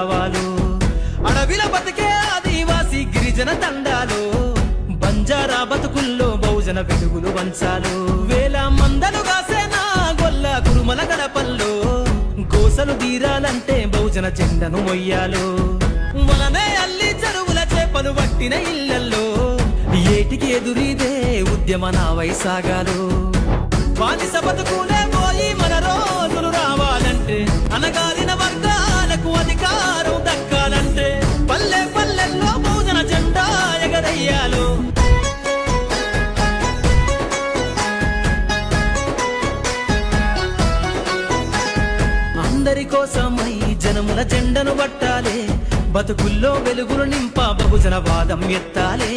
కావాలు. అడవిల బతికే ఆదివాసి గిరిజన తండాలు, బంజారా బతుకుల్లో బహుజన వెలుగులు వంచాలు. వేల మందలు కాసేనా గొల్ల కురుమల గడపల్లో, గోసలు తీరాలంటే బహుజన జెండను మొయ్యాలు. వలనే అల్లి చెరువుల చేపలు పట్టిన ఇళ్లల్లో, ఏటికి ఎదురీదే ఉద్యమ నావై సాగాలు. బానిస బతుకులే పోయి మన రోజులు రావాలంటే, అనగారిన వర్గాలకు అధికారం దక్కాలంటే, పల్లె పల్లెల్లో బహుజన జెండా ఎగరయ్యాలు. అందరి కోసమై జనముల జెండను పట్టాలే, బతుకుల్లో వెలుగులు నింప బహుజన వాదం ఎత్తాలే.